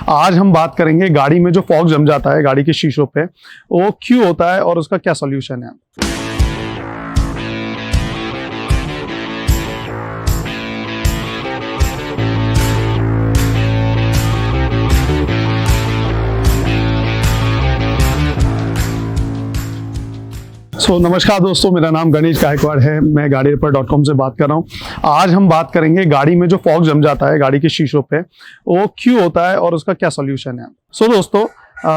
आज हम बात करेंगे गाड़ी में जो फॉग जम जाता है गाड़ी के शीशों पे, वो क्यों होता है और उसका क्या सॉल्यूशन है। नमस्कार दोस्तों, मेरा नाम गणेश गायकवाड़ है। मैं गाड़ीरिपेयर.com से बात कर रहा हूँ। आज हम बात करेंगे गाड़ी में जो फॉग जम जाता है गाड़ी के शीशों पे, वो क्यों होता है और उसका क्या सॉल्यूशन है। दोस्तों,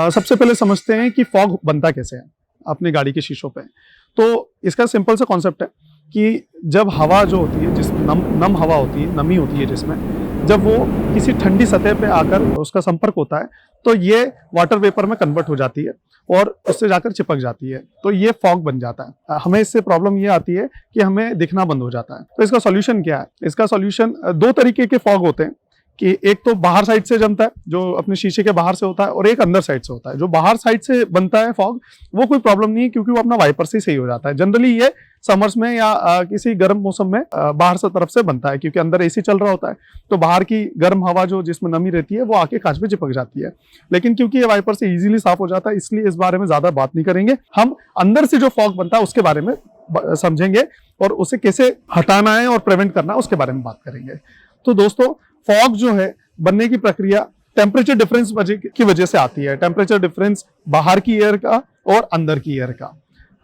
सबसे पहले समझते हैं कि फॉग बनता कैसे है अपनी गाड़ी के शीशों पे। तो इसका सिंपल सा कॉन्सेप्ट है कि जब हवा जो होती है, जिस नम हवा होती है, नमी होती है जिसमें, जब वो किसी ठंडी सतह पे आकर उसका संपर्क होता है तो ये वाटर वेपर में कन्वर्ट हो जाती है और उससे जाकर चिपक जाती है, तो ये फॉग बन जाता है। हमें इससे प्रॉब्लम ये आती है कि हमें दिखना बंद हो जाता है। तो इसका सॉल्यूशन क्या है? इसका सॉल्यूशन दो तरीके के फॉग होते हैं कि एक तो बाहर साइड से जमता है जो अपने शीशे के बाहर से होता है, और एक अंदर साइड से होता है। जो बाहर साइड से बनता है फॉग, वो कोई प्रॉब्लम नहीं है क्योंकि वो अपना वाइपर से ही सही हो जाता है। जनरली ये समर्स में या किसी गर्म मौसम में बाहर से तरफ से बनता है क्योंकि अंदर एसी चल रहा होता है, तो बाहर की गर्म हवा जो जिसमें नमी रहती है वो आके कांच पे चिपक जाती है। लेकिन क्योंकि ये वाइपर से इजीली साफ हो जाता है, इसलिए इस बारे में ज्यादा बात नहीं करेंगे। हम अंदर से जो फॉग बनता है उसके बारे में समझेंगे और उसे कैसे हटाना है और प्रिवेंट करना है उसके बारे में बात करेंगे। तो दोस्तों, फॉग जो है बनने की प्रक्रिया टेम्परेचर डिफरेंस की वजह से आती है। टेम्परेचर डिफरेंस बाहर की एयर का और अंदर की एयर का,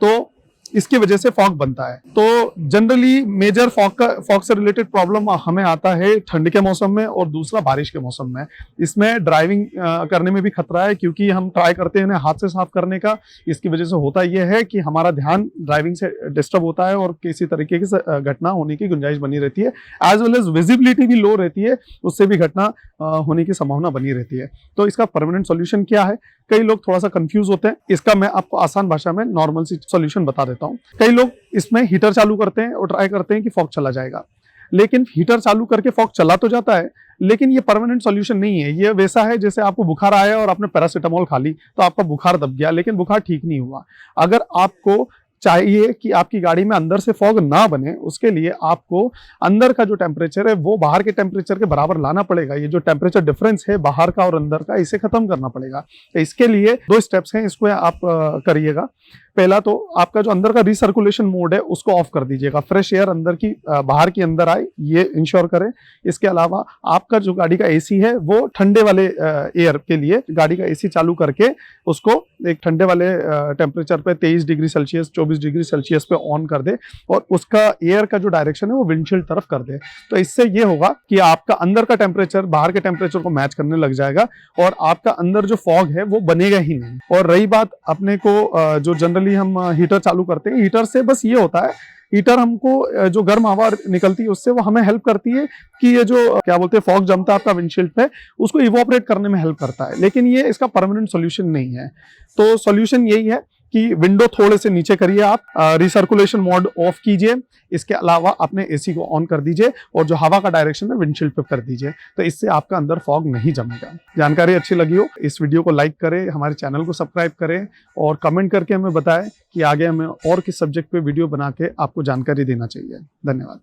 तो इसकी वजह से फॉग बनता है। तो जनरली मेजर फॉग से रिलेटेड प्रॉब्लम हमें आता है ठंड के मौसम में और दूसरा बारिश के मौसम में। इसमें ड्राइविंग करने में भी खतरा है क्योंकि हम ट्राई करते हैं हाथ से साफ करने का। इसकी वजह से होता यह है कि हमारा ध्यान ड्राइविंग से डिस्टर्ब होता है और किसी तरीके की घटना होने की गुंजाइश बनी रहती है। एज वेल एज विजिबिलिटी भी लो रहती है, उससे भी घटना होने की संभावना बनी रहती है। तो इसका परमानेंट सॉल्यूशन क्या है? कई लोग थोड़ा सा कंफ्यूज होते हैं। इसका मैं आपको आसान भाषा में नॉर्मल सी सॉल्यूशन बता देता हूं। कई लोग इसमें हीटर चालू करते हैं और ट्राई करते हैं कि फॉग चला जाएगा, लेकिन हीटर चालू करके फॉग चला तो जाता है, लेकिन ये परमानेंट सॉल्यूशन नहीं है। ये वैसा है जैसे आपको बुखार आया और आपने पैरासीटामोल खा ली तो आपका बुखार दब गया, लेकिन बुखार ठीक नहीं हुआ। अगर आपको चाहिए कि आपकी गाड़ी में अंदर से फॉग ना बने, उसके लिए आपको अंदर का जो टेम्परेचर है वो बाहर के टेम्परेचर के बराबर लाना पड़ेगा। ये जो टेम्परेचर डिफरेंस है बाहर का और अंदर का, इसे खत्म करना पड़ेगा। तो इसके लिए दो स्टेप्स हैं, इसको आप करिएगा। पहला तो आपका जो अंदर का रिसर्कुलेशन मोड है उसको ऑफ कर दीजिएगा। फ्रेश एयर अंदर की बाहर की अंदर आए, ये इंश्योर करें। इसके अलावा आपका जो गाड़ी का एसी है वो ठंडे वाले एयर के लिए गाड़ी का एसी चालू करके उसको एक ठंडे वाले टेम्परेचर पे 23 डिग्री सेल्सियस 24 डिग्री सेल्सियस पे ऑन कर दे और उसका एयर का जो डायरेक्शन है वो विंडशील्ड तरफ कर दे। तो इससे ये होगा कि आपका अंदर का टेम्परेचर बाहर के टेम्परेचर को मैच करने लग जाएगा और आपका अंदर जो फॉग है वो बनेगा ही नहीं। और रही बात अपने को जो जनरली हम हीटर चालू करते हैं, हीटर से बस ये होता है, हीटर हमको जो गर्म हवा निकलती है उससे वो हमें हेल्प करती है कि ये जो क्या बोलते हैं फॉग जमता है आपका विंडशील्ड पे, उसको इवोपरेट करने में हेल्प करता है। लेकिन ये इसका परमानेंट सॉल्यूशन नहीं है। तो सॉल्यूशन यही है कि विंडो थोड़े से नीचे करिए, आप रिसर्कुलेशन मोड ऑफ कीजिए। इसके अलावा अपने एसी को ऑन कर दीजिए और जो हवा का डायरेक्शन है विंडशील्ड पे कर दीजिए। तो इससे आपका अंदर फॉग नहीं जमेगा। जानकारी अच्छी लगी हो इस वीडियो को लाइक करें, हमारे चैनल को सब्सक्राइब करें और कमेंट करके हमें बताएं कि आगे हमें और किस सब्जेक्ट पे वीडियो बना के आपको जानकारी देना चाहिए। धन्यवाद।